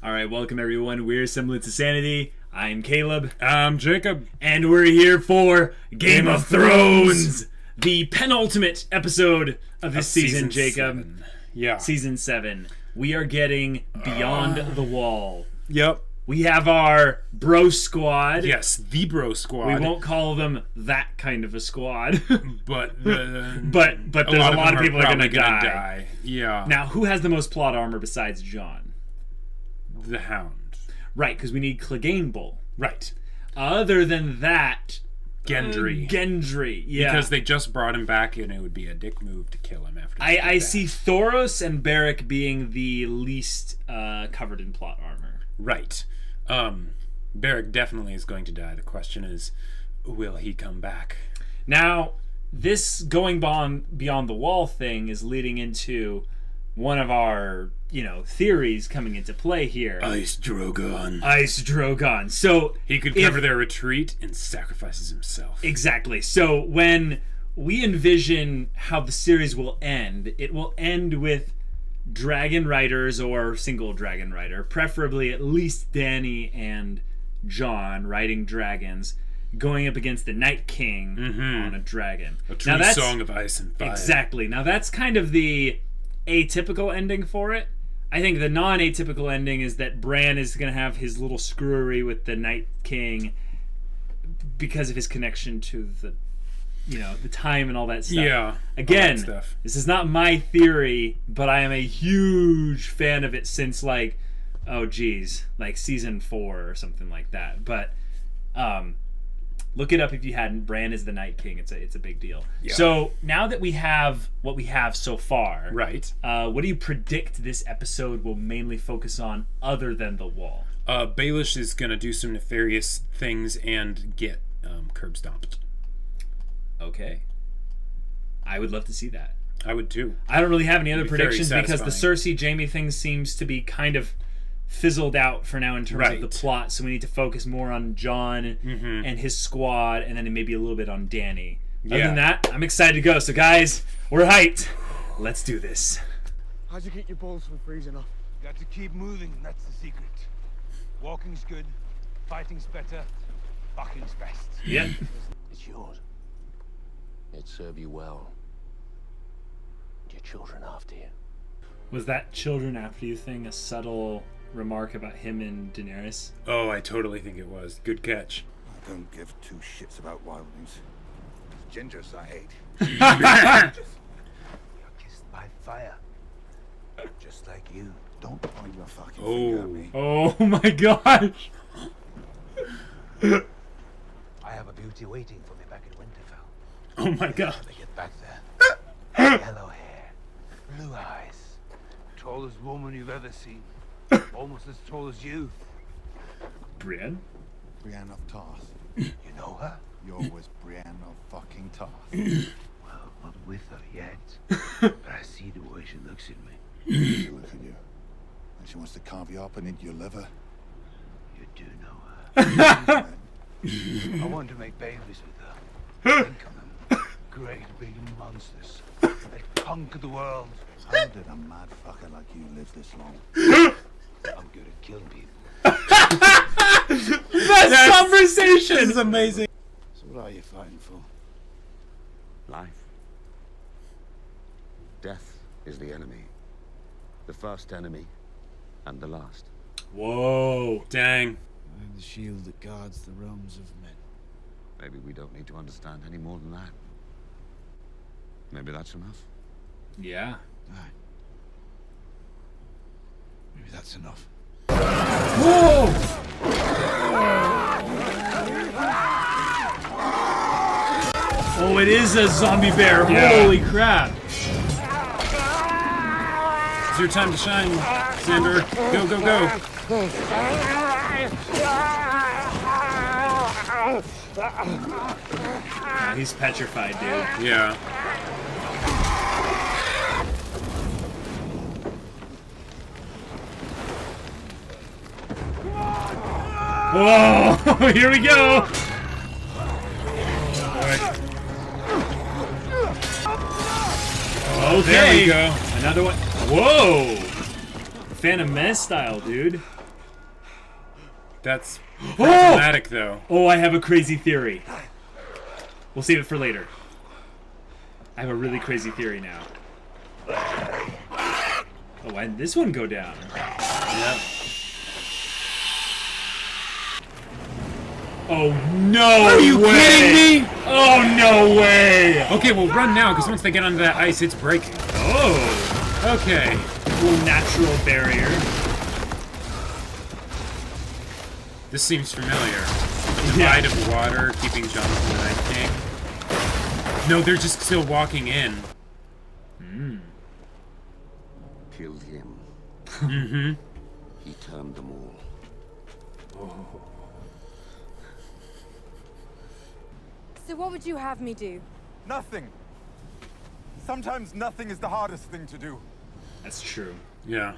All right, welcome everyone. We're Semblance of Sanity. I'm Caleb. I'm Jacob. And we're here for Game of Thrones, the penultimate episode of this season, Jacob. 7. Yeah. Season 7. We are getting Beyond the Wall. Yep. We have our bro squad. Yes, the bro squad. We won't call them that kind of a squad. But but there's a lot of people are going to die. Yeah. Now, who has the most plot armor besides Jon? The Hound. Right, because we need Clegane Bull. Right. Other than that, Gendry. Gendry, yeah. Because they just brought him back, and it would be a dick move to kill him after. I see Thoros and Beric being the least covered in plot armor. Right. Beric definitely is going to die. The question is, will he come back? Now, this going beyond the wall thing is leading into one of our, theories coming into play here. Ice Drogon. So he could cover their retreat and sacrifices himself. Exactly. So when we envision how the series will end, it will end with dragon riders or single dragon rider, preferably at least Dany and Jon riding dragons, going up against the Night King on a dragon. A true song of ice and fire. Exactly. Now that's kind of the atypical ending for it. I think the non-atypical ending is that Bran is going to have his little screwery with the Night King because of his connection to the time and all that stuff. Yeah. Again, this is not my theory, but I am a huge fan of it since season 4 or something like that. But look it up if you hadn't. Bran is the Night King. It's a big deal. Yeah. So now that we have what we have so far, right? What do you predict this episode will mainly focus on other than the wall? Baelish is going to do some nefarious things and get curb stomped. Okay. I would love to see that. I would too. I don't really have any other predictions because the Cersei Jaime thing seems to be kind of fizzled out for now in terms of the plot, so we need to focus more on Jon and his squad, and then maybe a little bit on Dany. Other than that, I'm excited to go. So guys, we're hyped. Let's do this. How'd you keep your balls from freezing off? Got to keep moving, that's the secret. Walking's good, fighting's better, fucking's best. Yep. It's yours. It'd serve you well. Your children after you. Was that children after you thing a subtle remark about him and Daenerys? Oh, I totally think it was. Good catch. I don't give two shits about wildlings. Gingers I hate. You're kissed by fire. Just like you. Don't point your fucking finger at me. Oh my gosh! I have a beauty waiting for me back in Winterfell. Oh my god. When I get back there. Yellow hair, blue eyes, tallest woman you've ever seen. Almost as tall as you. Brienne? Brienne of Tarth. You know her? You're always Brienne of fucking Tarth. Well, not with her yet. But I see the way she looks at me. She look at you. And she wants to carve you up and eat your liver. You do know her. I want to make babies with her. Think of them. Great big monsters that conquer the world. How did a mad fucker like you live this long? I'm good at killing people. Best conversation! This is amazing. So what are you fighting for? Life. Death is the enemy. The first enemy and the last. Whoa. Dang. I'm the shield that guards the realms of men. Maybe we don't need to understand any more than that. Maybe that's enough. Yeah. Aye. Maybe that's enough. Whoa! Oh, it is a zombie bear. Yeah. Holy crap. It's your time to shine, Xander. Go, go, go. Yeah, he's petrified, dude. Yeah. Whoa! Here we go! Okay. There we go. Another one. Whoa! Phantom Menace style, dude. That's problematic, though. Oh, I have a crazy theory. We'll save it for later. I have a really crazy theory now. Oh, why did this one go down? Yep. Oh, no Are you way! kidding me? Oh, no way! Okay, well, run now, because once they get onto that ice, it's breaking. Oh! Okay. Little natural barrier. This seems familiar. The Divide of water, keeping Jon from the Night King. No, they're just still walking in. Killed him. Mm-hmm. He turned them all. So what would you have me do? Nothing. Sometimes nothing is the hardest thing to do. That's true. Yeah.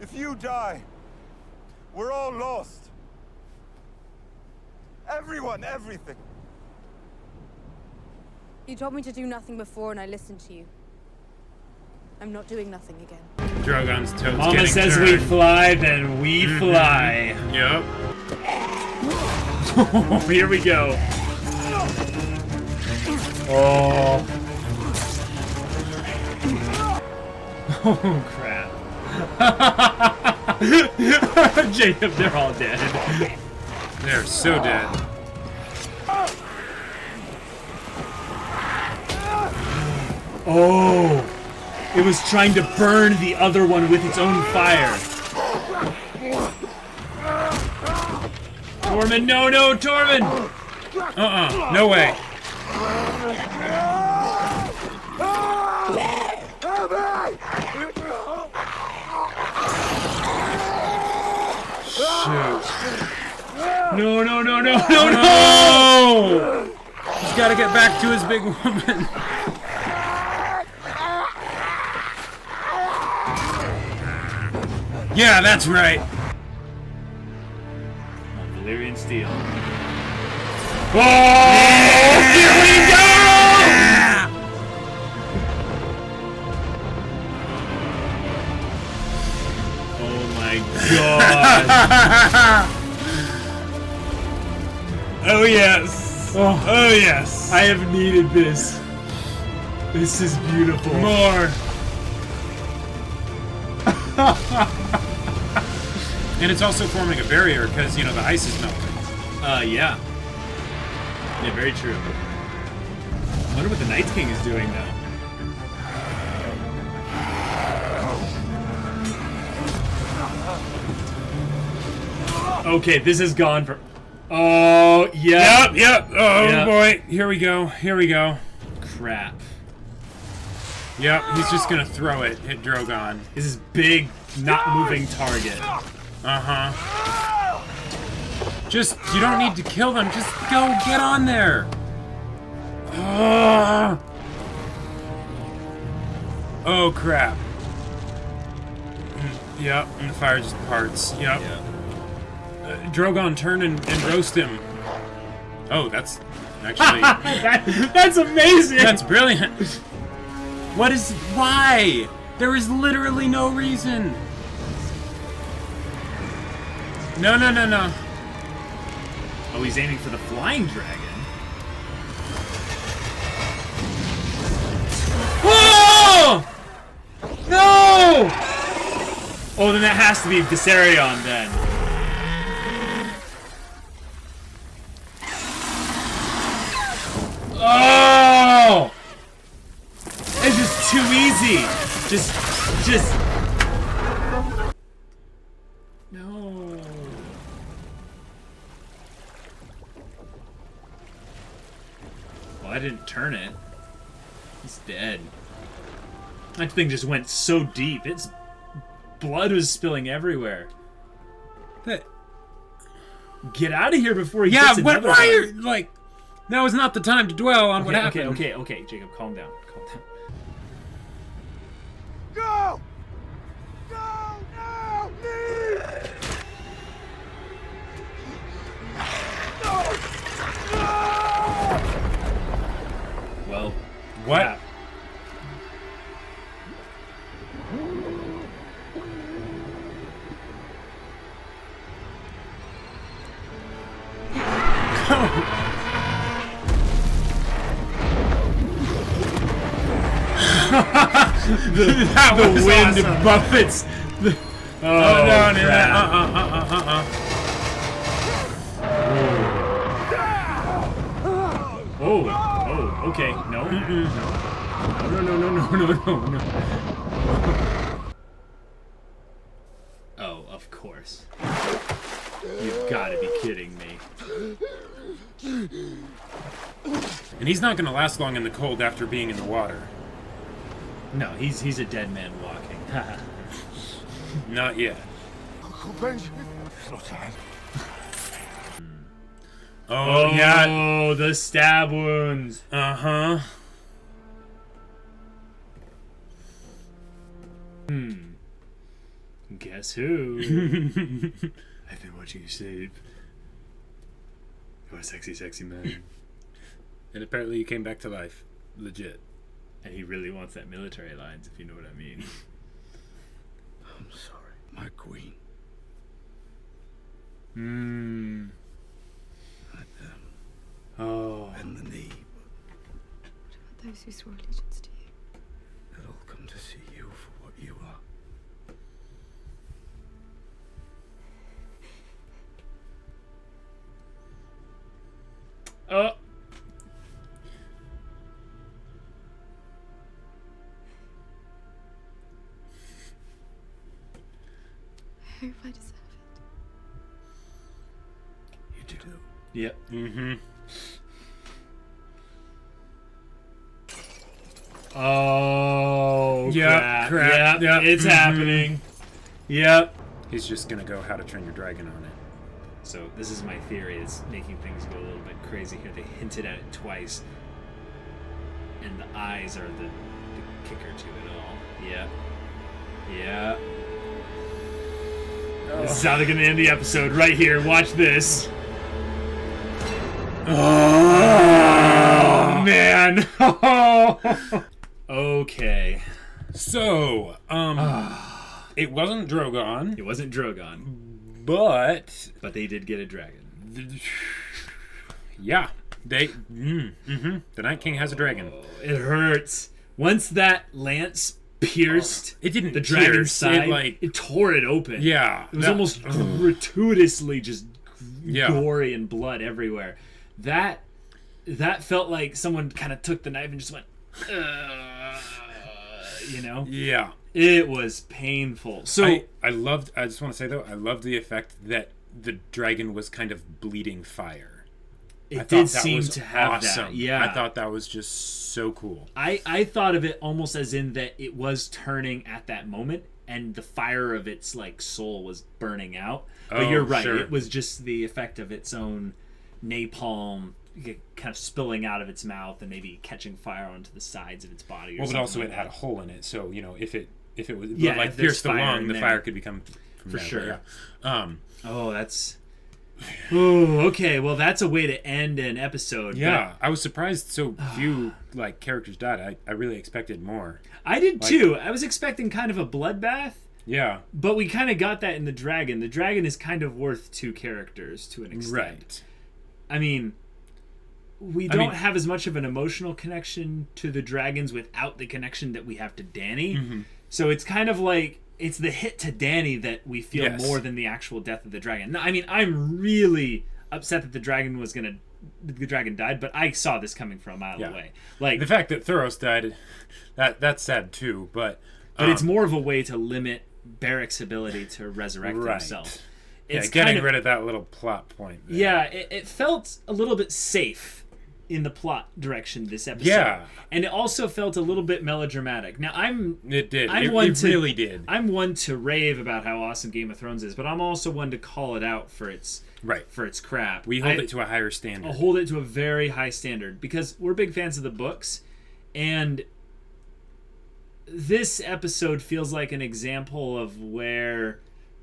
If you die, we're all lost. Everyone, everything. You told me to do nothing before and I listened to you. I'm not doing nothing again. Drogon's toes Mama getting says turned. we fly, then we fly. Yep. Here we go. Oh. Oh, crap. Jacob, they're all dead. They're so dead. Oh. It was trying to burn the other one with its own fire. Tormund, no, Tormund! No way. Shoot. No! No! He's gotta get back to his big woman. Yeah, that's right. Valyrian steel. Oh! Here we go! Oh my god. Oh yes. Oh yes. I have needed this. This is beautiful. More. And it's also forming a barrier because, you know, the ice is melting. Yeah. Yeah, very true. I wonder what the Night King is doing now. Okay, this has gone for... Oh, yeah. Yep. Oh, Yep. boy. Here we go. Crap. Yep, he's just gonna throw it. Hit Drogon. This is big, not moving target. Uh-huh. Just, you don't need to kill them. Just go get on there. Oh, crap. Yep, and the fire just parts. Yep. Drogon, turn and roast him. Oh, that's actually... That's amazing! That's brilliant. Why? There is literally no reason. No. Oh, he's aiming for the flying dragon. Whoa! No! Oh, then that has to be Viserion then. Oh! It's just too easy. Just. No. Well, I didn't turn it. He's dead. That thing just went so deep. Its blood was spilling everywhere. Get out of here before he gets another one. Why are like? Now is not the time to dwell on what happened. Okay, Jacob, calm down. Go! Go now! Leave! Well, What? crap. That the was wind awesome. buffets. Oh, no, crap. Oh, okay. No. No. Oh, of course. You've got to be kidding me. And he's not going to last long in the cold after being in the water. No, he's a dead man walking. Not yet. Uncle Benji. It's not time. Oh, yeah. Oh, the stab wounds. Uh-huh. Guess who? I've been watching you sleep. You're a sexy, sexy man. And apparently he came back to life. Legit. And he really wants that military alliance, if you know what I mean. I'm sorry, my queen. Oh. Bend the knee. Those who swore allegiance to you. They'll all come to see you for what you are. Oh. I hope I deserve You do. Yep. Mm-hmm. Oh, Yep, crap. yep, It's happening. Yep. He's just going to go How to Train Your Dragon on it. So this is my theory, is making things go a little bit crazy here. They hinted at it twice. And the eyes are the kicker to it all. Yep. Yep. This is how they're going to end the episode, right here. Watch this. Oh, man. Okay. So, it wasn't Drogon, It wasn't Drogon, but but they did get a dragon. yeah, the Night King has a dragon. It hurts. Once that lance pierced It didn't the dragon's pierce, side, it tore it open. Yeah, It was almost gratuitously just Yeah. gory and blood everywhere. That felt like someone kind of took the knife and just went, you know? Yeah. It was painful. So I just want to say though, I loved the effect that the dragon was kind of bleeding fire. I it thought did that seem was to have awesome. that. Yeah. I thought that was just so cool. I thought of it almost as in that it was turning at that moment and the fire of its like soul was burning out. But Oh, you're right. sure. It was just the effect of its own napalm kind of spilling out of its mouth and maybe catching fire onto the sides of its body. Or Well, but something also like it had a that. hole in it, so if it was Yeah, like if there's pierced the fire lung, in the there. fire could become from For there, sure. but yeah. Oh, that's. Oh, okay. Well, that's a way to end an episode. Yeah, I was surprised so few like characters died. I really expected more. But I did too. I was expecting kind of a bloodbath. Yeah. But we kind of got that in the dragon. The dragon is kind of worth two characters to an extent. Right. I mean, we don't have as much of an emotional connection to the dragons without the connection that we have to Dany. Mm-hmm. So it's kind of like it's the hit to Dany that we feel Yes. more than the actual death of the dragon. No, I mean, I'm really upset that the dragon died, but I saw this coming from a mile Yeah. away. Like The fact that Thoros died, that's sad too. But it's more of a way to limit Barrick's ability to resurrect right. himself. Yeah, It's getting kind of, rid of that little plot point. there. Yeah, it felt a little bit safe in the plot direction this episode. Yeah. And it also felt a little bit melodramatic. Now, It did. I'm It really did. I'm one to rave about how awesome Game of Thrones is, but I'm also one to call it out for its Right. crap. We hold it to a higher standard. I'll hold it to a very high standard because we're big fans of the books, and this episode feels like an example of where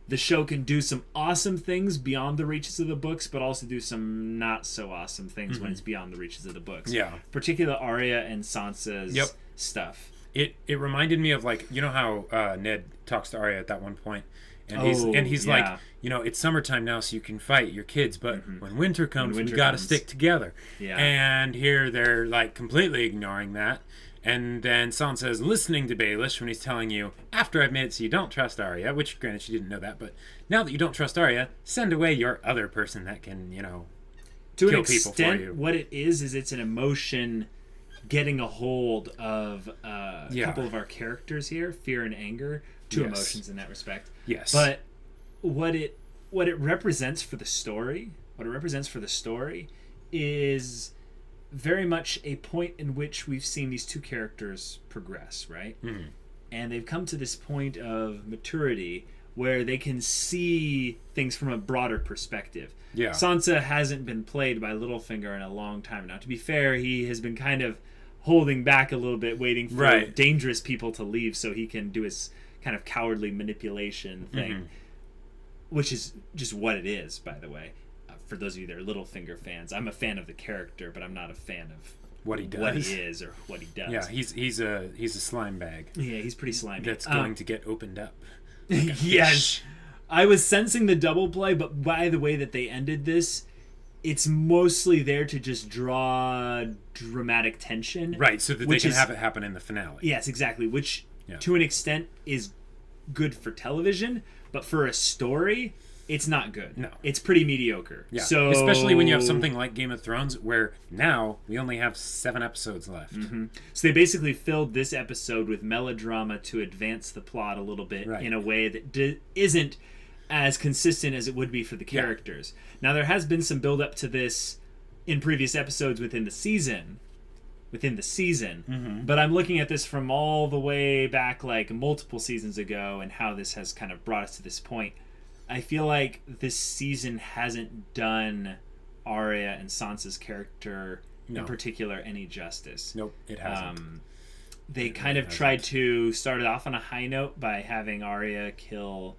the show can do some awesome things beyond the reaches of the books, but also do some not so awesome things when it's beyond the reaches of the books. Yeah. Particularly Arya and Sansa's Yep. stuff. It reminded me of like, you know how Ned talks to Arya at that one point, and he's yeah. like, you know, it's summertime now, so you can fight your kids, but when winter comes, winter we got to comes. stick together. Yeah. And here they're like completely ignoring that, And then Sansa is listening to Baelish when he's telling you, after I've made it so you don't trust Arya, which granted she didn't know that, but now that you don't trust Arya, send away your other person that can, you know, to kill an people for extent, you. what it is it's an emotion getting a hold of a couple of our characters here, fear and anger, two emotions in that respect. Yes. But what it represents for the story, is very much a point in which we've seen these two characters progress, right? Mm-hmm. And they've come to this point of maturity where they can see things from a broader perspective. Yeah. Sansa hasn't been played by Littlefinger in a long time now. To be fair, he has been kind of holding back a little bit, waiting for dangerous people to leave so he can do his kind of cowardly manipulation thing, which is just what it is, by the way. For those of you that are Littlefinger fans, I'm a fan of the character, but I'm not a fan of what he does, what he is, or what he does. Yeah, he's a slime bag. Yeah, he's pretty slimy. That's going to get opened up. Yes, I was sensing the double play, but by the way that they ended this, it's mostly there to just draw dramatic tension, right? So that they can have it happen in the finale. Yes, exactly. Which, to an extent, is good for television, but for a story, it's not good. No. It's pretty mediocre. Yeah. So, especially when you have something like Game of Thrones, where now we only have 7 episodes left. Mm-hmm. So they basically filled this episode with melodrama to advance the plot a little bit in a way that isn't as consistent as it would be for the characters. Now, there has been some build up to this in previous episodes within the season. But I'm looking at this from all the way back, like multiple seasons ago, and how this has kind of brought us to this point. I feel like this season hasn't done Arya and Sansa's character in particular any justice. Nope, it hasn't. They kind of tried to start it off on a high note by having Arya kill,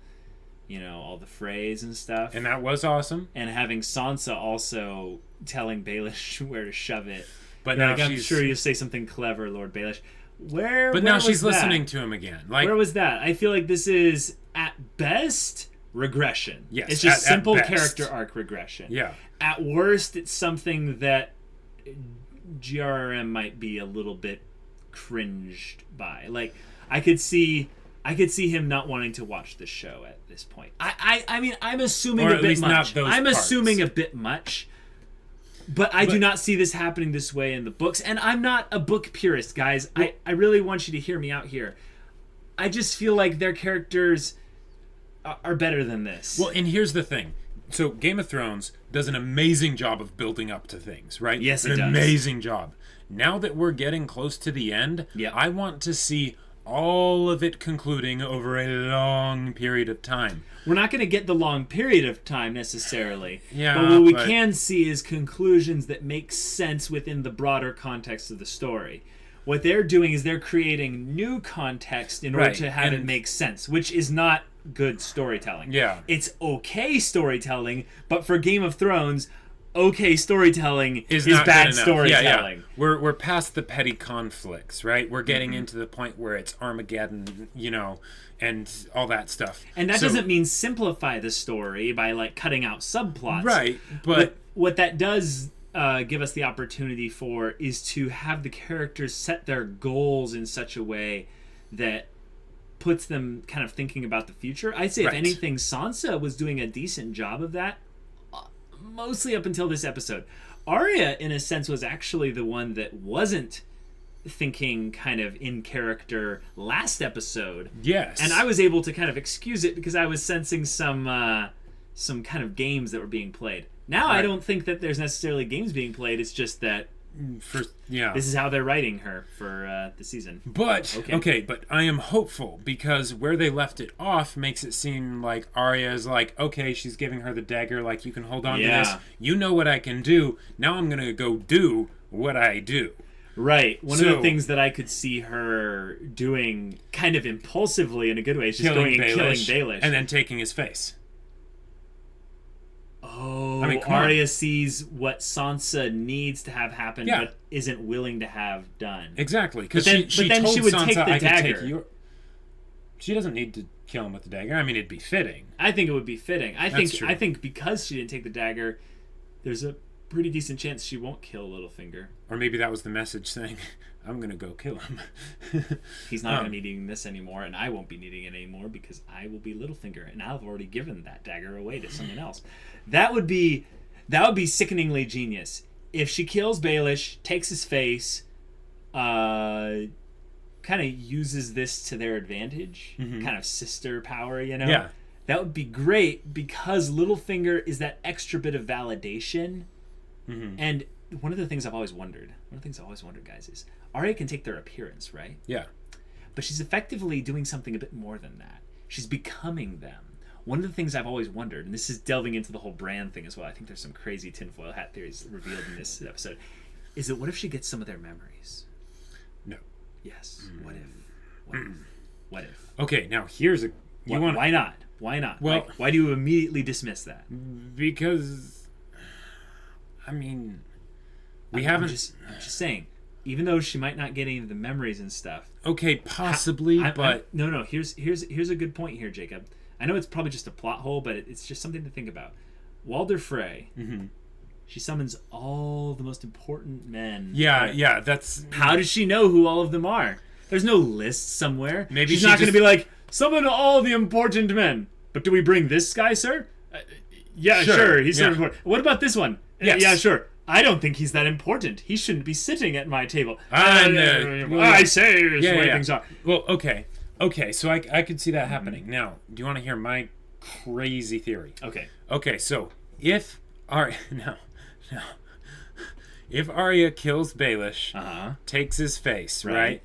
all the Freys and stuff. And that was awesome. And having Sansa also telling Baelish where to shove it. But now I'm sure you'll say something clever, Lord Baelish. But now she's listening to him again. Where was that? I feel like this is, at best, regression. Yes, it's just simple character arc regression. Yeah. At worst, it's something that GRM might be a little bit cringed by. Like, I could see him not wanting to watch this show at this point. I mean, I'm assuming a bit much. I'm assuming a bit much. But I do not see this happening this way in the books. And I'm not a book purist, guys. I really want you to hear me out here. I just feel like their characters are better than this. Well, and here's the thing. So Game of Thrones does an amazing job of building up to things, right? Yes, it does. An amazing job. Now that we're getting close to the end, I want to see all of it concluding over a long period of time. We're not going to get the long period of time necessarily. Yeah, but what we can see is conclusions that make sense within the broader context of the story. What they're doing is they're creating new context in order to have it make sense, which is not good storytelling. Yeah. It's okay storytelling, but for Game of Thrones, okay storytelling is bad storytelling. Yeah. We're past the petty conflicts, right? We're getting into the point where it's Armageddon, and all that stuff. And that doesn't mean simplify the story by like cutting out subplots. Right, but what that does give us the opportunity for is to have the characters set their goals in such a way that puts them kind of thinking about the future. I'd say if anything, Sansa was doing a decent job of that, mostly up until this episode. Arya, in a sense, was actually the one that wasn't thinking kind of in character last episode. Yes. And I was able to kind of excuse it because I was sensing some kind of games that were being played. Now I don't think that there's necessarily games being played. It's just that this is how they're writing her for the season. But but I am hopeful because where they left it off makes it seem like Arya is like, okay, she's giving her the dagger, like you can hold on to this. You know what I can do. Now I'm gonna go do what I do. Right. One of the things that I could see her doing kind of impulsively in a good way is just going and killing Baelish. And then taking his face. Oh, Arya sees what Sansa needs to have happen, but isn't willing to have done. Exactly, because then she would Sansa, take the dagger. She doesn't need to kill him with the dagger. I mean, it'd be fitting. I think it would be fitting. I think because she didn't take the dagger, there's a pretty decent chance she won't kill Littlefinger. Or maybe that was the message saying, I'm gonna go kill him. He's not going to be needing this anymore, and I won't be needing it anymore because I will be Littlefinger, and I've already given that dagger away to someone else. That would be sickeningly genius. If she kills Baelish, takes his face, kind of uses this to their advantage, kind of sister power, you know? Yeah. That would be great because Littlefinger is that extra bit of validation. And one of the things I've always wondered, guys, is Arya can take their appearance, right? Yeah. But she's effectively doing something a bit more than that. She's becoming them. One of the things I've always wondered, and this is delving into the whole Bran thing as well, I think there's some crazy tinfoil hat theories revealed in this episode, is that what if she gets some of their memories? No. Yes. What if? What if? Okay, now here's a... Why not? Why not? Well, why do you immediately dismiss that? Because... I mean... I'm just saying, even though she might not get any of the memories and stuff... Okay, possibly, but... No, here's a good point here, Jacob. I know it's probably just a plot hole, but it's just something to think about. Walder Frey, she summons all the most important men. Yeah, that's... How does she know who all of them are? There's no list somewhere. Maybe she's not going to be like, summon all the important men. But do we bring this guy, sir? Yeah, sure. He's sort of important. What about this one? Yes. Yeah, sure. I don't think he's that important. He shouldn't be sitting at my table. I say is the way things are. Well, okay, so I could see that happening. Now, do you want to hear my crazy theory? Okay, so if Arya... No. If Arya kills Baelish, takes his face, right?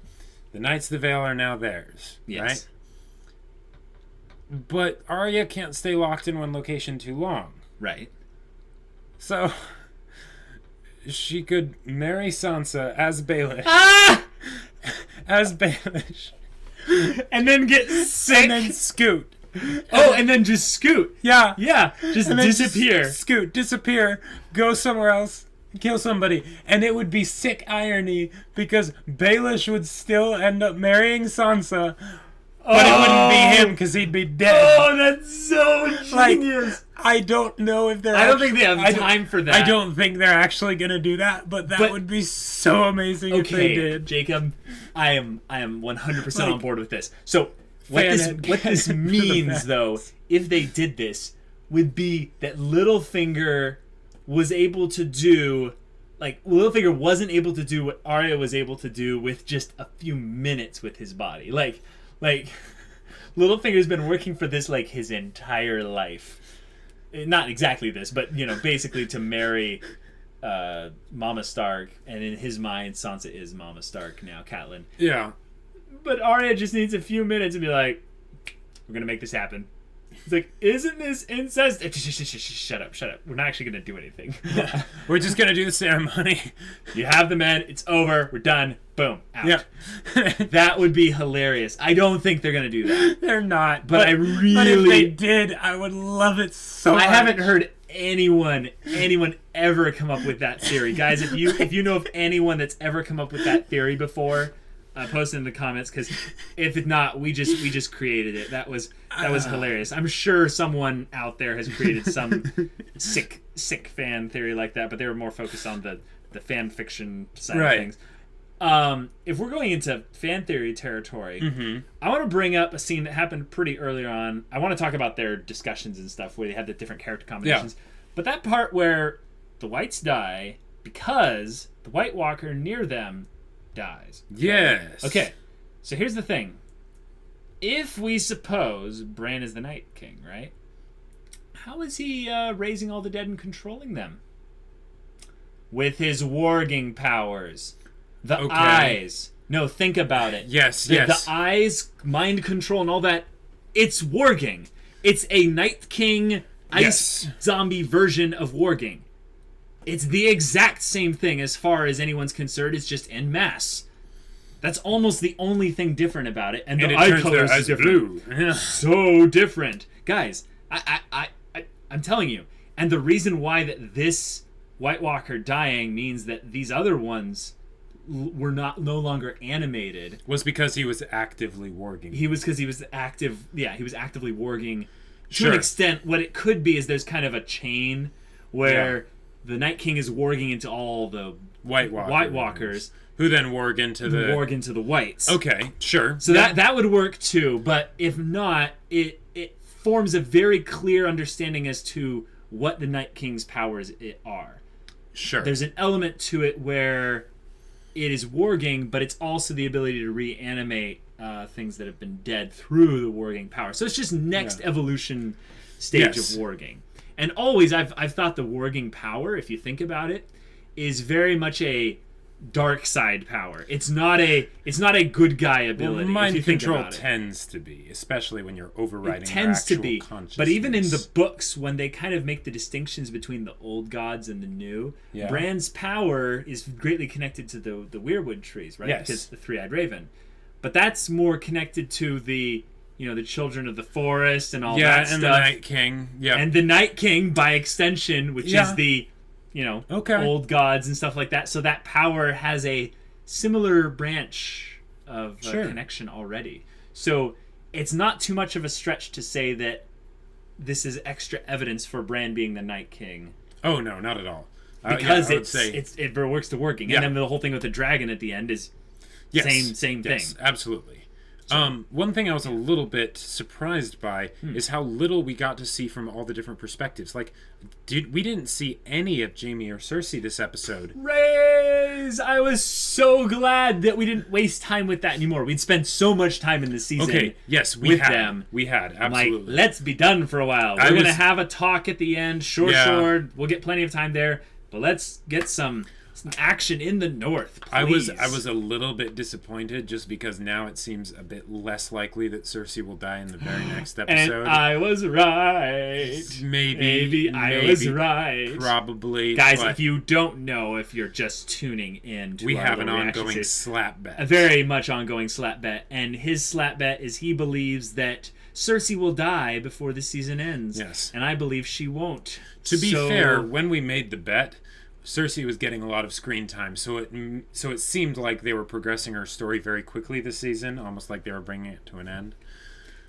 The Knights of the Vale are now theirs, right? But Arya can't stay locked in one location too long. Right. So... she could marry Sansa as Baelish. As Baelish. And then get sick. And then scoot. And then just scoot. Yeah. Yeah. Just disappear. Scoot, disappear, go somewhere else, kill somebody. And it would be sick irony because Baelish would still end up marrying Sansa, but it wouldn't be him because he'd be dead. Oh, that's so genius. I don't know if they're... I don't think they have time for that. I don't think they're actually going to do that, but that would be so amazing if they did. Jacob, I am 100% on board with this. So what this means, though, if they did this, would be that Littlefinger was able to do... Littlefinger wasn't able to do what Arya was able to do with just a few minutes with his body. Like Littlefinger's been working for this, his entire life. Not exactly this, but, basically to marry Mama Stark, and in his mind, Sansa is Mama Stark now, Catelyn. Yeah. But Arya just needs a few minutes to be like, we're going to make this happen. It's like, isn't this incest? Shut up. We're not actually going to do anything. We're just going to do the ceremony. You have the men. It's over. We're done. Boom. Out. Yeah. That would be hilarious. I don't think they're going to do that. They're not. But I really... But if they did, I would love it so much. I haven't heard anyone ever come up with that theory. Guys, if you know of anyone that's ever come up with that theory before... post it in the comments, because if not, we just created it. That was hilarious. I'm sure someone out there has created some sick fan theory like that, but they were more focused on the fan fiction side of things. If we're going into fan theory territory, I want to bring up a scene that happened pretty early on. I want to talk about their discussions and stuff where they had the different character combinations. But that part where the Whites die because the White Walker near them dies. Yes. Okay, so here's the thing. If we suppose Bran is the Night King, right? How is he raising all the dead and controlling them? With his warging powers. The eyes. No, think about it. Yes. The eyes, mind control, and all that. It's warging. It's a Night King ice zombie version of warging. It's the exact same thing as far as anyone's concerned. It's just en masse. That's almost the only thing different about it. And the eye colors is different. Blue. So different. Guys, I'm telling you. And the reason why that this White Walker dying means that these other ones were no longer animated was because he was actively warging. He was actively warging to an extent. What it could be is there's kind of a chain where the Night King is warging into all the White Walkers, who then warg into the Whites. Okay, sure. So that would work too, but if not, it forms a very clear understanding as to what the Night King's powers are. Sure. There's an element to it where it is warging, but it's also the ability to reanimate things that have been dead through the warging power. So it's just next evolution stage of warging. And always, I've thought the warging power, if you think about it, is very much a dark side power. It's not a good guy ability. Well, mind if you think control about it. tends to be, especially when you're overriding It tends their to be, actual consciousness. but even in the books, when they kind of make the distinctions between the old gods and the new, Bran's power is greatly connected to the weirwood trees, right? Yes. Because the three-eyed raven. But that's more connected to the children of the forest and all that stuff. And the Night King. Yeah, and the Night King by extension, which is the old gods and stuff like that. So that power has a similar branch of connection already. So it's not too much of a stretch to say that this is extra evidence for Bran being the Night King. Oh no, not at all. Because it works to working. Yeah. And then the whole thing with the dragon at the end is same thing. Yes, absolutely. One thing I was a little bit surprised by is how little we got to see from all the different perspectives. Like, we didn't see any of Jaime or Cersei this episode. Raise! I was so glad that we didn't waste time with that anymore. We'd spent so much time in the season. Okay, yes, with them. We had, absolutely. Like, let's be done for a while. We're gonna have a talk at the end. Sure. We'll get plenty of time there, but let's get some action in the north, please. I was a little bit disappointed just because now it seems a bit less likely that Cersei will die in the very next episode. And I was right. Maybe I was right. Probably. Guys, if you don't know, if you're just tuning in to we our have an reactions, ongoing slap bet. A very much ongoing slap bet. And his slap bet is he believes that Cersei will die before the season ends. Yes. And I believe she won't. To be fair, when we made the bet, Cersei was getting a lot of screen time, so it seemed like they were progressing her story very quickly this season, almost like they were bringing it to an end.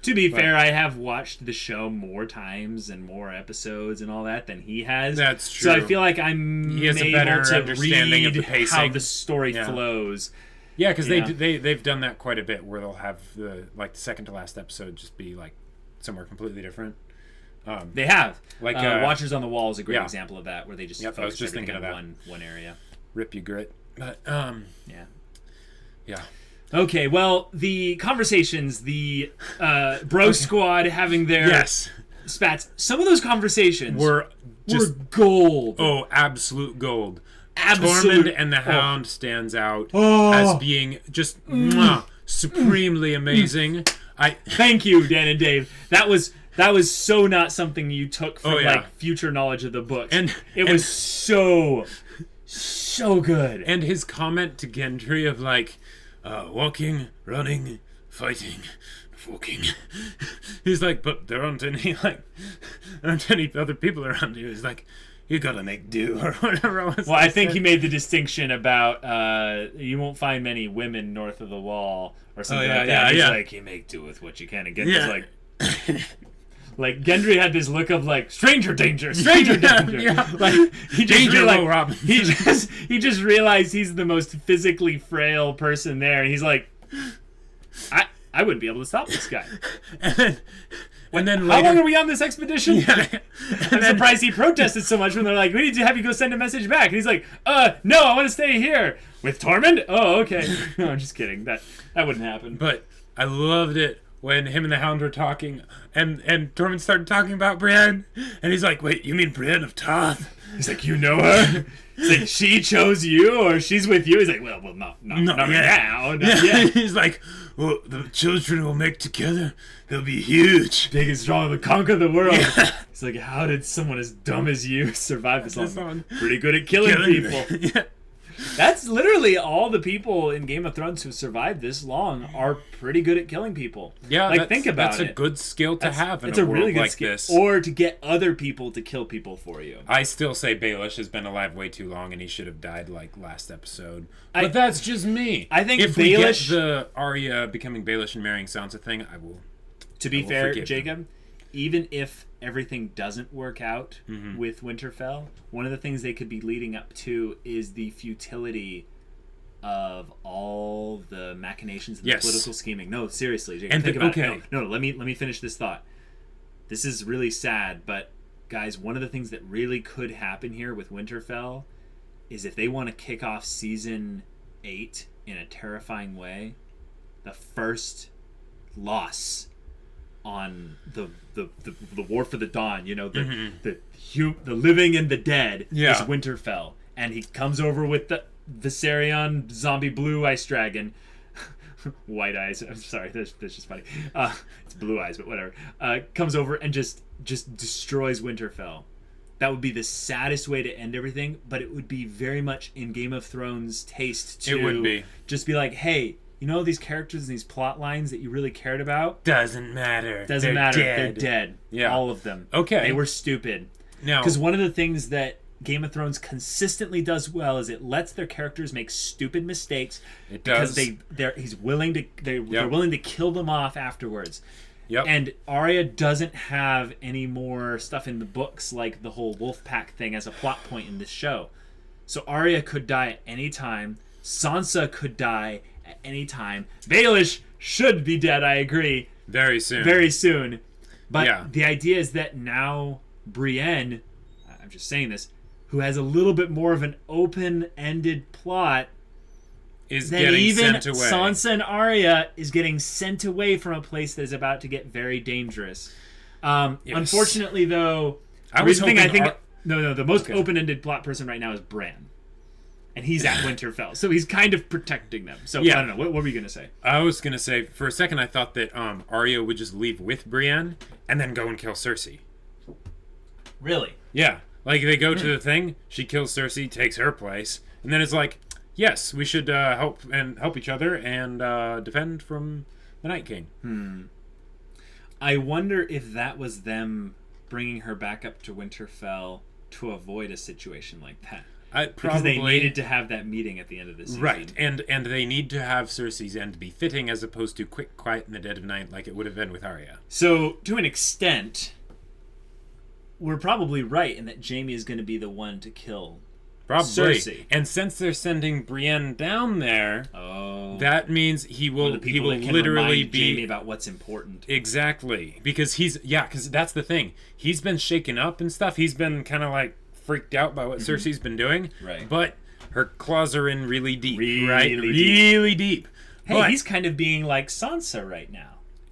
To be fair, I have watched the show more times and more episodes and all that than he has. That's true. So I feel like I'm able to understanding read of the pacing. how the story flows. Yeah, because they've done that quite a bit, where they'll have the second to last episode just be like somewhere completely different. They have. Like Watchers on the Wall is a great example of that, where they just focus I was just everything thinking of on one area. Rip you grit. But yeah. Okay, well, the conversations, the bro squad having their spats, some of those conversations were gold. Oh, absolute gold. Absolute. Tormund and the Hound stands out as being just supremely amazing. Thank you, Dan and Dave. That was so not something you took from like future knowledge of the books. And it was so good. And his comment to Gendry of like walking, running, fighting, walking. He's like, but there aren't any other people around you. He's like, you gotta make do or whatever. I think he made the distinction about you won't find many women north of the wall or something like that. He's like, you make do with what you can. And Gendry's like Gendry had this look of like stranger danger. Like he just realized he's the most physically frail person there, and he's like, I wouldn't be able to stop this guy. And then how long are we on this expedition? I'm surprised he protested so much when they're like, we need to have you go send a message back. And he's like, no, I want to stay here. With Tormund? Oh, okay. No, I'm just kidding. That wouldn't happen. But I loved it when him and the Hound were talking, and Tormund started talking about Brienne, and he's like, wait, you mean Brienne of Tarth? He's like, you know her? He's like, she chose you, or she's with you? He's like, well, not right now. Not yet. He's like, well, the children will make together. They'll be huge. Big and strong, will conquer the world. He's like, how did someone as dumb as you survive this long? Pretty good at killing people. That's literally all the people in Game of Thrones who survived this long are pretty good at killing people. Yeah, like think about it. That's a good skill to have in it's a really world good like skill. this. Or to get other people to kill people for you. I still say Baelish has been alive way too long, and he should have died like last episode. But that's just me. I think if Baelish, we get the Arya becoming Baelish and marrying Sansa thing, I will. To be fair, Jacob, even if everything doesn't work out with Winterfell, one of the things they could be leading up to is the futility of all the machinations and the political scheming. No, seriously, Jacob, think about it. No, let me finish this thought. This is really sad, but guys, one of the things that really could happen here with Winterfell is if they want to kick off season 8 in a terrifying way, the first loss on the War for the Dawn, you know, the living and the dead is Winterfell, and he comes over with the Viserion zombie blue ice dragon. White eyes. I'm sorry, that's just funny. It's blue eyes, but whatever. Comes over and just destroys Winterfell. That would be the saddest way to end everything, but it would be very much in Game of Thrones taste to it would be. Just be like, hey, you know these characters and these plot lines that you really cared about? Doesn't matter. Doesn't matter. They're dead. Yeah. All of them. Okay. They were stupid. No. Because one of the things that Game of Thrones consistently does well is it lets their characters make stupid mistakes. It does. Because they're willing to kill them off afterwards. Yep. And Arya doesn't have any more stuff in the books like the whole wolf pack thing as a plot point in this show. So Arya could die at any time. Sansa could die at any time. Baelish should be dead, I agree. Very soon. Very soon. But the idea is that now Brienne, I'm just saying this, who has a little bit more of an open-ended plot, is that getting even sent away. Sansa and Arya is getting sent away from a place that is about to get very dangerous. Unfortunately, though, the most open-ended plot person right now is Bran. And he's at Winterfell, so he's kind of protecting them. So, I don't know. What were you going to say? I was going to say, for a second, I thought that Arya would just leave with Brienne and then go and kill Cersei. Really? Yeah. Like, they go to the thing, she kills Cersei, takes her place, and then it's like, yes, we should help each other and defend from the Night King. I wonder if that was them bringing her back up to Winterfell to avoid a situation like that. Because they needed to have that meeting at the end of the season. Right, and they need to have Cersei's end be fitting as opposed to quick, quiet in the dead of night like it would have been with Arya. So, to an extent, we're probably right in that Jaime is going to be the one to kill Cersei. And since they're sending Brienne down there, that means he will literally be Jaime about what's important. Exactly, because because that's the thing. He's been shaken up and stuff. He's been kind of like freaked out by what Cersei's been doing. Right. But her claws are in really deep. Really deep. Hey, but he's kind of being like Sansa right now.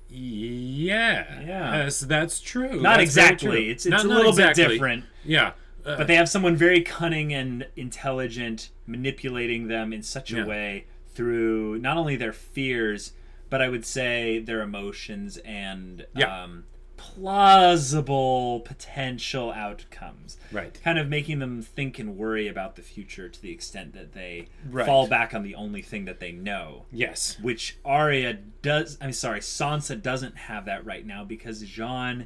Yes, that's true. Not that's exactly. True. It's a little bit different. Yeah. But they have someone very cunning and intelligent manipulating them in such a way through not only their fears, but I would say their emotions and plausible potential outcomes. Right. Kind of making them think and worry about the future to the extent that they fall back on the only thing that they know. Yes. Which Sansa doesn't have that right now because Jon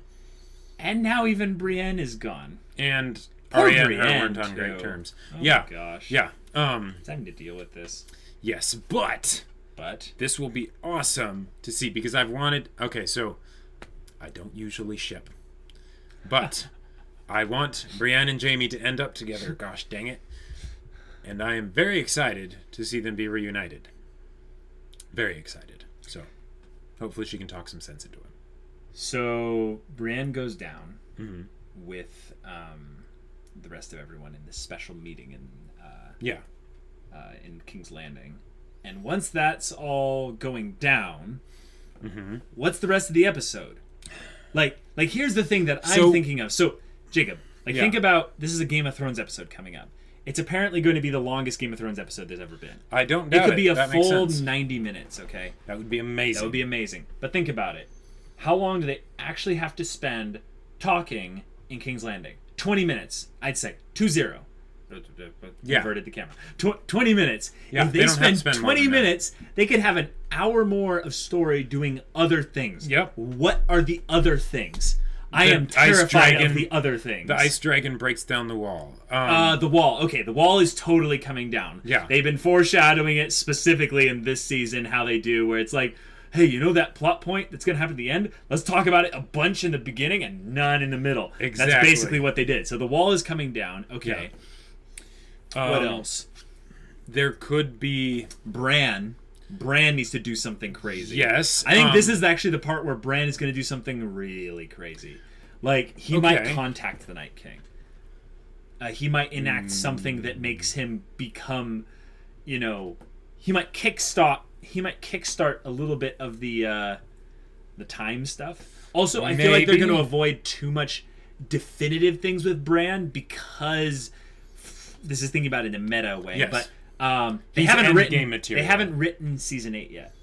and now even Brienne is gone. And Poor Arya and Brienne, her weren't on too. great terms. Oh my gosh. Yeah. It's time to deal with this. Yes, but this will be awesome to see because I've wanted. Okay, so I don't usually ship, but I want Brienne and Jaime to end up together. Gosh dang it! And I am very excited to see them be reunited. Very excited. So hopefully she can talk some sense into him. So Brienne goes down with the rest of everyone in this special meeting in King's Landing, and once that's all going down, what's the rest of the episode? Like here's the thing that I'm thinking of. So Jacob, think about this is a Game of Thrones episode coming up. It's apparently going to be the longest Game of Thrones episode there's ever been. I don't doubt it. It could be a that full 90 minutes. Okay, that would be amazing. That would be amazing. But think about it. How long do they actually have to spend talking in King's Landing? 20 minutes, I'd say. 2-0. Inverted the camera. 20 minutes. Yeah, if they spend 20 minutes, they could have an hour more of story doing other things. Yep. What are the other things? I am terrified of the other things. The ice dragon breaks down the wall. The wall. Okay, the wall is totally coming down. Yeah. They've been foreshadowing it specifically in this season, how they do, where it's like, hey, you know that plot point that's going to happen at the end? Let's talk about it a bunch in the beginning and none in the middle. Exactly. That's basically what they did. So the wall is coming down. Okay. Yeah. What else? There could be... Bran needs to do something crazy. Yes. I think this is actually the part where Bran is going to do something really crazy. Like, he might contact the Night King. He might enact something that makes him become, you know... He might kickstart a little bit of the time stuff. Also, I feel like they're going to avoid too much definitive things with Bran because this is thinking about it in a meta way. Yes. But they haven't written material. They haven't written season 8 yet.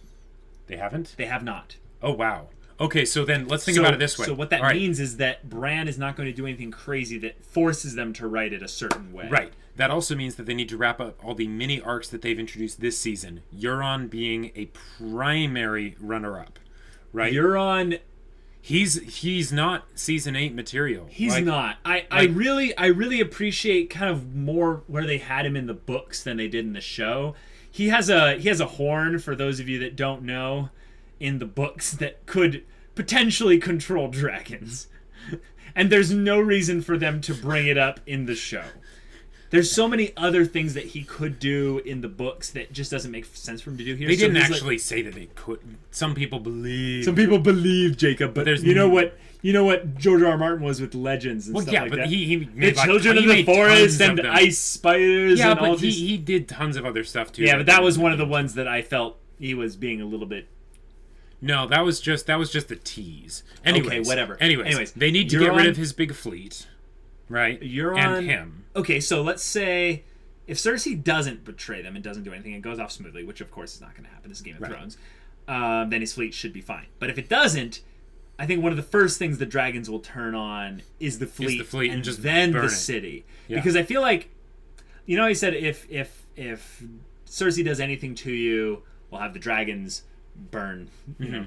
They haven't? They have not. Oh wow. Okay, so then let's think about it this way. So what that means is that Bran is not going to do anything crazy that forces them to write it a certain way. Right. That also means that they need to wrap up all the mini arcs that they've introduced this season. Euron being a primary runner-up, right? Euron, he's not season 8 material. He's not. I really appreciate kind of more where they had him in the books than they did in the show. He has a horn, for those of you that don't know, in the books that could potentially control dragons. And there's no reason for them to bring it up in the show. There's so many other things that he could do in the books that just doesn't make sense for him to do here. They didn't actually say that they could. Some people believe. Some people believe, Jacob, but you know what George R. R. Martin was with legends and stuff like that. He made the Children of the Forest and ice spiders. Yeah, and but all these... he did tons of other stuff too. Yeah, but that was one of the ones that I felt he was being a little bit. No, that was just a tease. Anyways, okay, whatever. Anyways, they need to get rid of his big fleet, right? Euron, and him. Okay, so let's say if Cersei doesn't betray them and doesn't do anything and goes off smoothly, which of course is not going to happen, this is Game of Thrones, then his fleet should be fine. But if it doesn't, I think one of the first things the dragons will turn on is the fleet, and just then burn the it. city. Yeah. Because I feel like, you know, he said if Cersei does anything to you, we'll have the dragons burn, you know,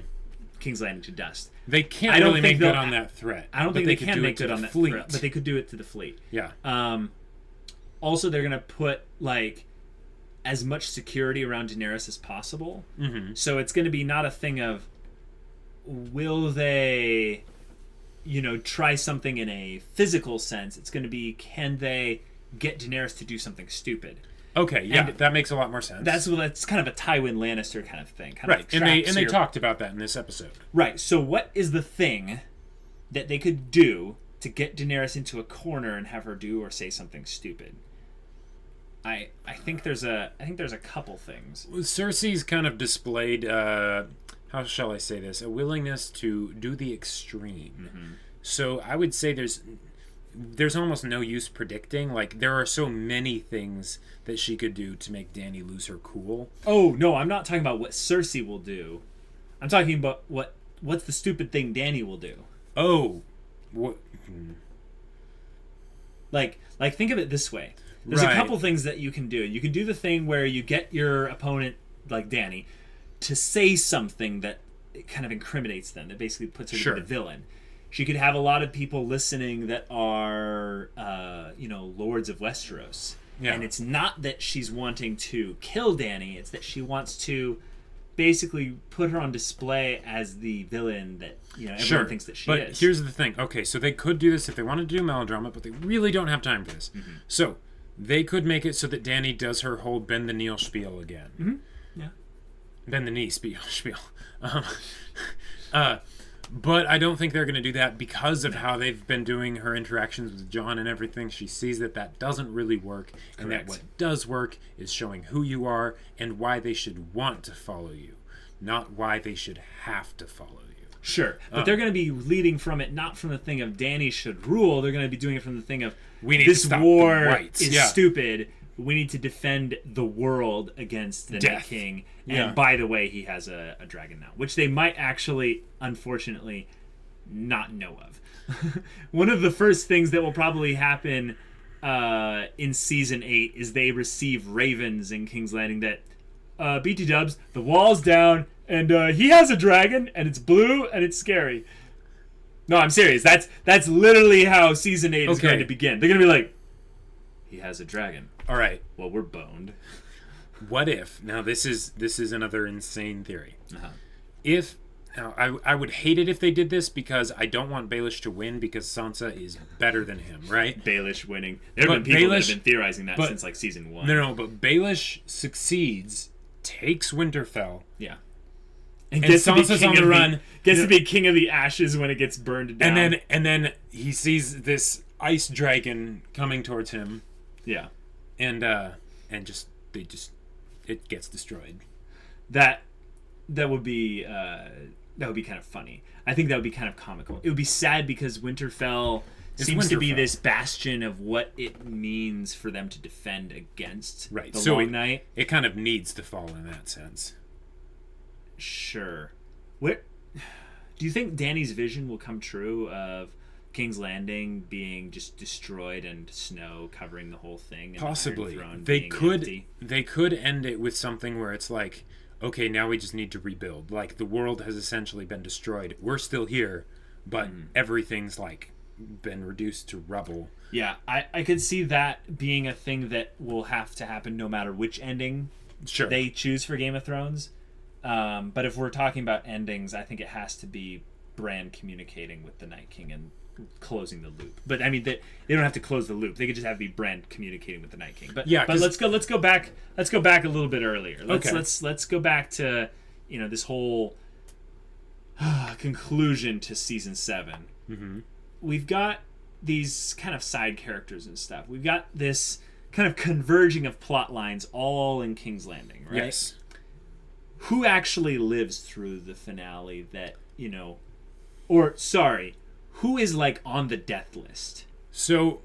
King's Landing to dust. They can't really make good on that threat. I don't think they can make good on that fleet. threat, but they could do it to the fleet. Yeah. Also, they're going to put, like, as much security around Daenerys as possible. Mm-hmm. So it's going to be not a thing of, will they, you know, try something in a physical sense. It's going to be, can they get Daenerys to do something stupid? Okay, yeah, And that makes a lot more sense. That's kind of a Tywin Lannister kind of thing. Right, and they talked about that in this episode. Right, so what is the thing that they could do to get Daenerys into a corner and have her do or say something stupid? I think there's a couple things. Cersei's kind of displayed how shall I say this? A willingness to do the extreme. Mm-hmm. So I would say there's almost no use predicting. Like, there are so many things that she could do to make Dany lose her cool. Oh no, I'm not talking about what Cersei will do. I'm talking about what's the stupid thing Dany will do. Oh, what? Like think of it this way. There's a couple things that you can do. You can do the thing where you get your opponent, like Dany, to say something that kind of incriminates them, that basically puts her to be the villain. She could have a lot of people listening that are, lords of Westeros. Yeah. And it's not that she's wanting to kill Dany, it's that she wants to basically put her on display as the villain that, everyone thinks that she is. But here's the thing. Okay, so they could do this if they wanted to do melodrama, but they really don't have time for this. Mm-hmm. So they could make it so that Dany does her whole bend the knee spiel again. Mm-hmm. Yeah. Bend the knee spiel. But I don't think they're going to do that because of how they've been doing her interactions with Jon and everything. She sees that doesn't really work, and that what does work is showing who you are and why they should want to follow you, not why they should have to follow you. Sure, but they're going to be leading from it, not from the thing of Dany should rule. They're going to be doing it from the thing of this war is stupid. We need to defend the world against the Night King. And by the way, he has a dragon now, which they might actually, unfortunately, not know of. One of the first things that will probably happen in Season 8 is they receive ravens in King's Landing that, BT dubs, the wall's down, and he has a dragon, and it's blue, and it's scary. No, I'm serious. That's literally how Season 8 is going to begin. They're going to be like, he has a dragon. All right. Well, we're boned. What if, now this is another insane theory. if now, I would hate it if they did this because I don't want Baelish to win because Sansa is better than him, right? Baelish winning. There have been people that have been theorizing that since like season 1. No, but Baelish succeeds, takes Winterfell. Yeah. And Sansa's on the run. Gets to be king of the ashes when it gets burned down. And then he sees this ice dragon coming towards him. Yeah. And it gets destroyed. That would be kind of funny. I think that would be kind of comical. It would be sad because Winterfell seems to be this bastion of what it means for them to defend against the Long Night. It kind of needs to fall in that sense. Sure. What do you think Dany's vision will come true of King's Landing being just destroyed and snow covering the whole thing? And possibly. the Iron Throne they being could empty? They could end it with something where it's like, okay, now we just need to rebuild. Like, the world has essentially been destroyed. We're still here, but everything's, like, been reduced to rubble. Yeah, I could see that being a thing that will have to happen no matter which ending they choose for Game of Thrones. But if we're talking about endings, I think it has to be Bran communicating with the Night King and closing the loop. But I mean, they don't have to close the loop. They could just have it be Bran communicating with the Night King. But let's go back a little bit earlier. Let's go back to this whole conclusion to season 7. Mm-hmm. We've got these kind of side characters and stuff. We've got this kind of converging of plot lines all in King's Landing, right? Yes. Who actually lives through the finale that, who is like on the death list? So,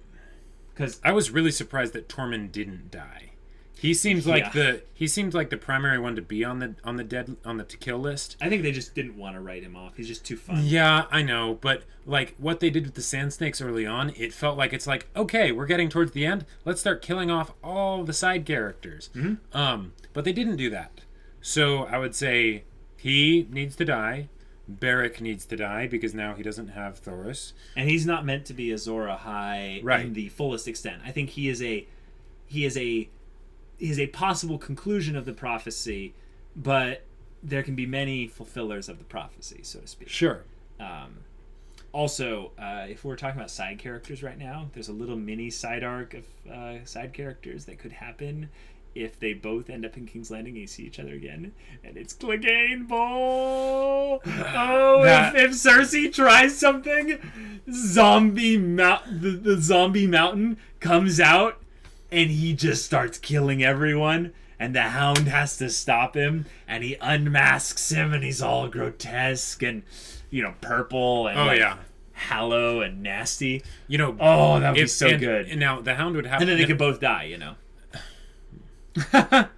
because I was really surprised that Tormund didn't die. He seems like the primary one to be on the to kill list. I think they just didn't want to write him off. He's just too fun. Yeah, I know, but like what they did with the Sand Snakes early on, it felt like it's like, okay, we're getting towards the end. Let's start killing off all the side characters. Mm-hmm. But they didn't do that. So I would say he needs to die. Beric needs to die because now he doesn't have Thoros, and he's not meant to be Azor Ahai in the fullest extent. I think he is a possible conclusion of the prophecy, but there can be many fulfillers of the prophecy, so to speak. Sure. Also, if we're talking about side characters right now, there's a little mini side arc of side characters that could happen if they both end up in King's Landing and you see each other again, and it's Clegane Bowl. If Cersei tries something, the zombie mountain comes out, and he just starts killing everyone, and the Hound has to stop him, and he unmasks him, and he's all grotesque and purple and hollow and nasty. That would be so good. And now the Hound would have, and then they could both die. I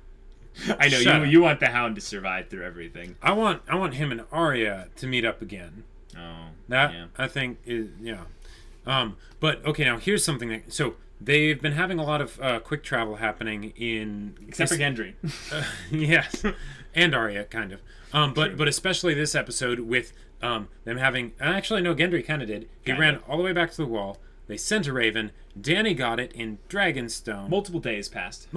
know you want the Hound to survive through everything. I want him and Arya to meet up again. I think is but okay, now here's something so they've been having a lot of quick travel happening except for Gendry. Yes, and Arya kind of. But especially this episode with them having actually no, Gendry kind of did. He ran all the way back to the wall. They sent a raven. Dany got it in Dragonstone. Multiple days passed.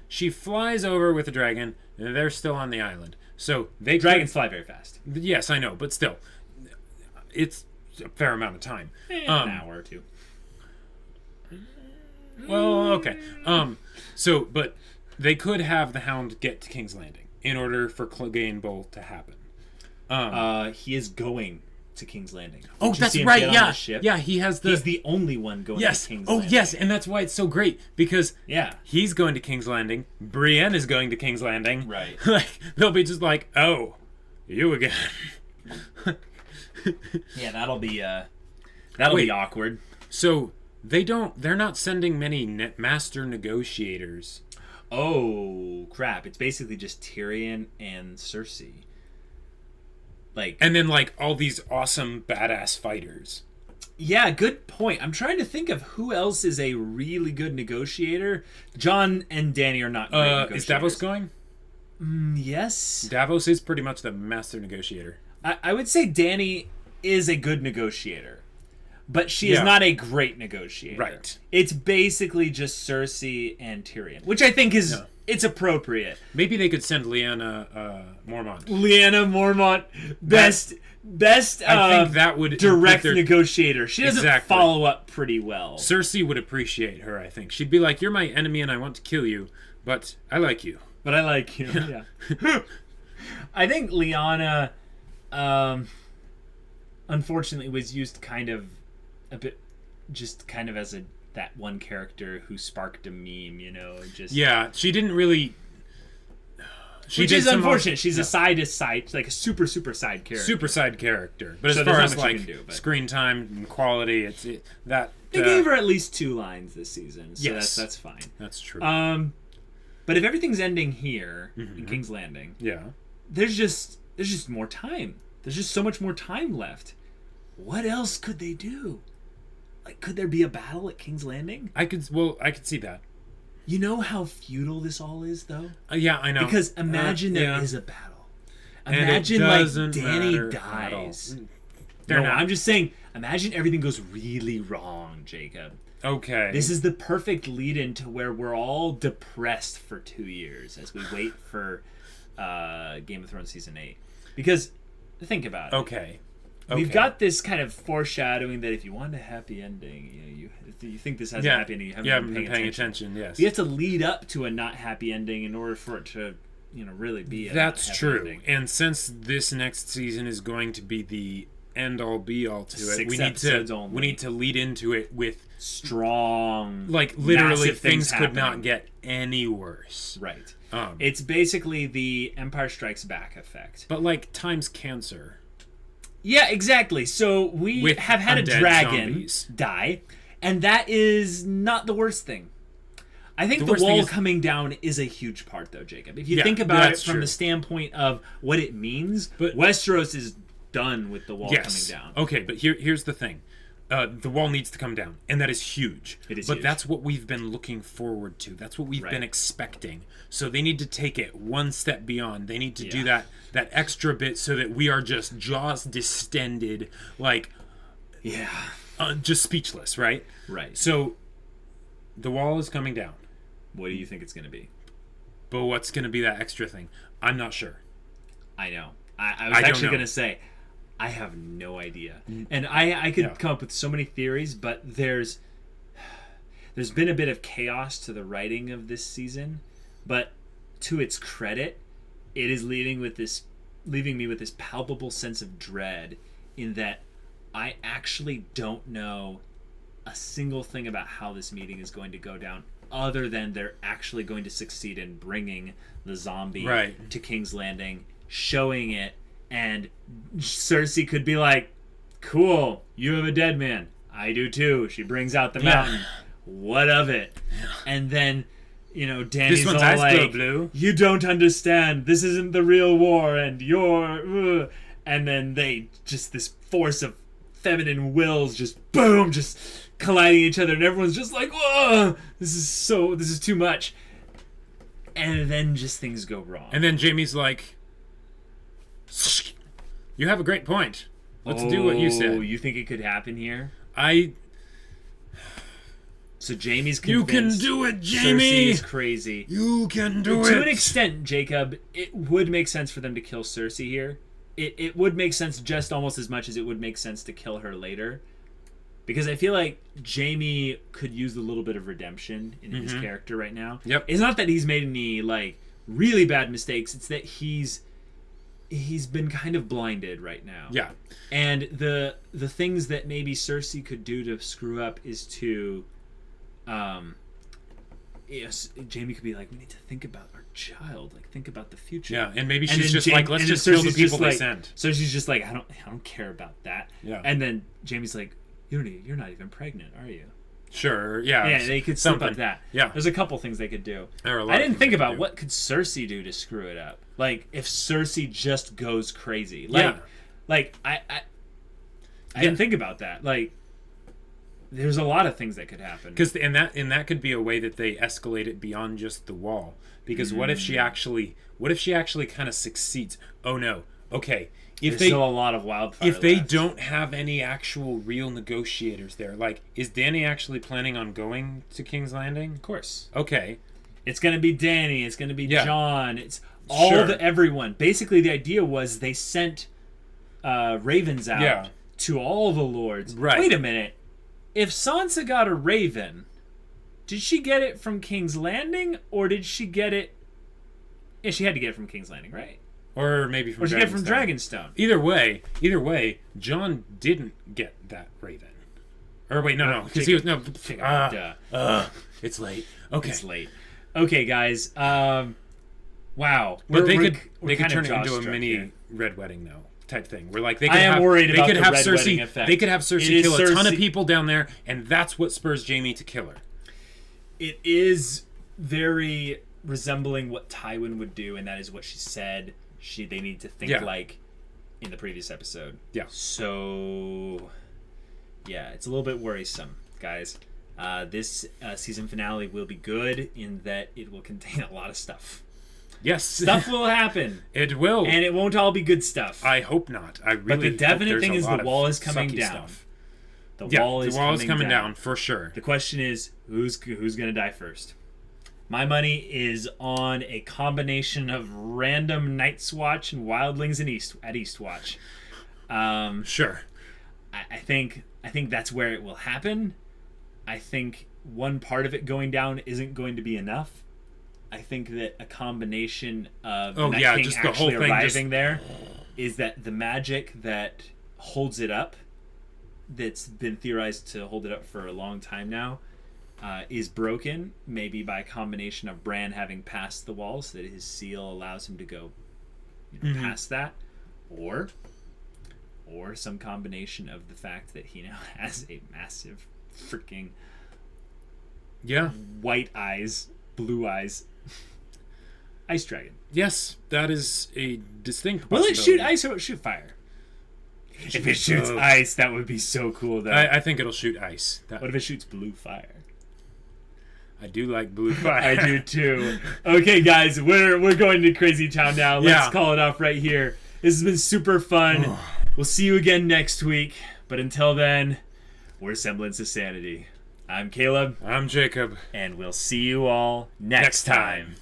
She flies over with the dragon, and they're still on the island. So dragons fly very fast. Yes, I know, but still, it's a fair amount of time. An hour or two. Well, okay. But they could have the Hound get to King's Landing in order for Clegane Bowl to happen. He is going to King's Landing. Oh, that's right. Yeah, he has He's the only one going to King's Landing. Oh, yes, and that's why it's so great because he's going to King's Landing. Brienne is going to King's Landing. Right. Like they'll be just like, oh, you again. Yeah, that'll be awkward. So they're not sending many master negotiators. Oh crap! It's basically just Tyrion and Cersei. And then all these awesome badass fighters. Yeah, good point. I'm trying to think of who else is a really good negotiator. Jon and Dany are not great negotiators. Is Davos going? Yes. Davos is pretty much the master negotiator. I would say Dany is a good negotiator, but she is not a great negotiator. Right. It's basically just Cersei and Tyrion, which I think is it's appropriate. Maybe they could send Lyanna Mormont. Lyanna Mormont, best. I think that would direct negotiator. She doesn't Exactly. follow up pretty well. Cersei would appreciate her. I think she'd be like, "You're my enemy, and I want to kill you, but I like you." But I like you. Yeah. I think Lyanna, unfortunately, was used kind of a bit, just kind of as that one character who sparked a meme. You know, just Yeah, she didn't really. Which is unfortunate. She's a side, like a super side character. Super side character. But So as far there's as not much you like can do, but- screen time and quality, that. They gave her at least 2 lines this season, so Yes. that's fine. That's true. But if everything's ending here in King's Landing, yeah. there's just more time. There's just so much more time left. What else could they do? Like, could there be a battle at King's Landing? I could see that. You know how futile this all is, though? Yeah, I know. Because imagine there is a battle. Imagine, it like, doesn't Dany matter at all. dies. They're not. I'm just saying, imagine everything goes really wrong, Jacob. Okay. This is the perfect lead-in to where we're all depressed for 2 years as we wait for Game of Thrones Season 8. Because, think about it. Okay. We've got this kind of foreshadowing that if you want a happy ending, if you think this has a happy ending, you haven't been paying attention. Yes. You have to lead up to a not happy ending in order for it to, really be a That's not happy true. ending. And since this next season is going to be the end-all be-all to it, 6 we need episodes to only. we need to lead into it with Strong, like literally massive things could happening. not get any worse. Right. Um, It's basically the Empire Strikes Back effect. but like times cancer. Yeah, exactly. So we With have had a undead dragon zombies. die, and that is not the worst thing. I think The the worst thing wall is- coming down is a huge part, though, Jacob. If you Yeah, think about it that's from true. the standpoint of what it means, But- Westeros is done with the wall Yes. coming down. Okay, but here's the thing. The wall needs to come down, and that is huge. It is but huge. that's what we've been looking forward to. That's what we've Right. been expecting. So they need to take it one step beyond. They need to do Yeah. that extra bit so that we are just jaws distended, like Yeah. just speechless, right? Right. So the wall is coming down, What do you think it's going to be? but what's going to be that extra thing? I'm not sure. I know. I was I don't actually know. going to say, I have no idea. And I could come up with so many theories, but there's been a bit of chaos to the writing of this season, but to its credit, it is leaving me with this palpable sense of dread in that I actually don't know a single thing about how this meeting is going to go down other than they're actually going to succeed in bringing the zombie Right. to King's Landing, showing it, and Cersei could be like, cool, you have a dead man. I do too. She brings out the mountain. What of it? And then, Danny's This one's all eyes glow like, blue. you don't understand. This isn't the real war, and you're... And then this force of feminine wills just, boom, just colliding each other, and everyone's just like, whoa, this is too much. And then just things go wrong. And then Jaime's like, you have a great point. Let's do what you Oh, said. you think it could happen here? So Jaime's You convinced. can do it, Cersei Jaime. is crazy. You can do it. To an extent, Jacob, it would make sense for them to kill Cersei here. It would make sense just almost as much as it would make sense to kill her later. Because I feel like Jaime could use a little bit of redemption in his character right now. Yep. It's not that he's made any really bad mistakes. It's that he's been kind of blinded right now. Yeah. And the things that maybe Cersei could do to screw up is to Jaime could be like, we need to think about our child, think about the future. Yeah, and maybe And she's then just like, let's just kill the Cersei's people just they like- send. So she's just like, I don't care about that. Yeah. And then Jaime's like, you're not even pregnant, are you? Sure, yeah. Yeah, they could slip something. up that. Yeah. There's a couple things they could do. There are a lot I of didn't things think they could about do. what could Cersei do to screw it up. If Cersei just goes crazy. Yeah. I didn't think about that. There's a lot of things that could happen. Because and that could be a way that they escalate it beyond just the wall. Because what if she actually kind of succeeds? Oh no. Okay. There's still a lot of wildfire If they left. don't have any actual real negotiators there, is Dany actually planning on going to King's Landing? Of course. Okay. It's going to be Dany. It's going to be Yeah. Jon. It's all Sure. everyone. Basically, the idea was they sent ravens out to all the lords. Right. Wait a minute. If Sansa got a raven, did she get it from King's Landing, or did she get it... Yeah, she had to get it from King's Landing, right? Or maybe from Or did she get it from Dragonstone. Dragonstone? Either way, Jon didn't get that raven. Or wait, no, because he was it's late. Okay, It's late. Okay, guys. Wow. But they We're could kind turn of it into a jaw-struck mini here. red wedding though type thing. Where like they could I am have, worried they about could the have red Cersei. wedding effect. They could have It Cersei is kill a ton of Cersei- people down there, and that's what spurs Jaime to kill her. It is very resembling what Tywin would do, and that is what she said. They need to think like in the previous episode. Yeah. So, yeah, it's a little bit worrisome, guys. This season finale will be good in that it will contain a lot of stuff. Yes, Stuff will happen. It will, And it won't all be good stuff. I hope not. I really. But the hope definite there's thing a is lot the of wall is coming sucky down. stuff. The Yeah, wall is coming down for sure. The question is, who's going to die first? My money is on a combination of random Night's Watch and Wildlings at Eastwatch. Sure. I think that's where it will happen. I think one part of it going down isn't going to be enough. I think that a combination of the Night King just the actually whole thing arriving there is that the magic that holds it up, that's been theorized to hold it up for a long time now, is broken, maybe by a combination of Bran having passed the wall so that his seal allows him to go past that, or some combination of the fact that he now has a massive freaking white eyes, blue eyes ice dragon. Yes, that is a distinct Will possibility. it shoot ice or will it shoot fire? If it shoots ice, that would be so cool, though. I think it'll shoot ice. What if it shoots blue fire? I do like blue fire. I do too. Okay, guys, we're going to Crazy Town now. Let's call it off right here. This has been super fun. We'll see you again next week. But until then, we're Semblance of Sanity. I'm Caleb. I'm Jacob. And we'll see you all next time.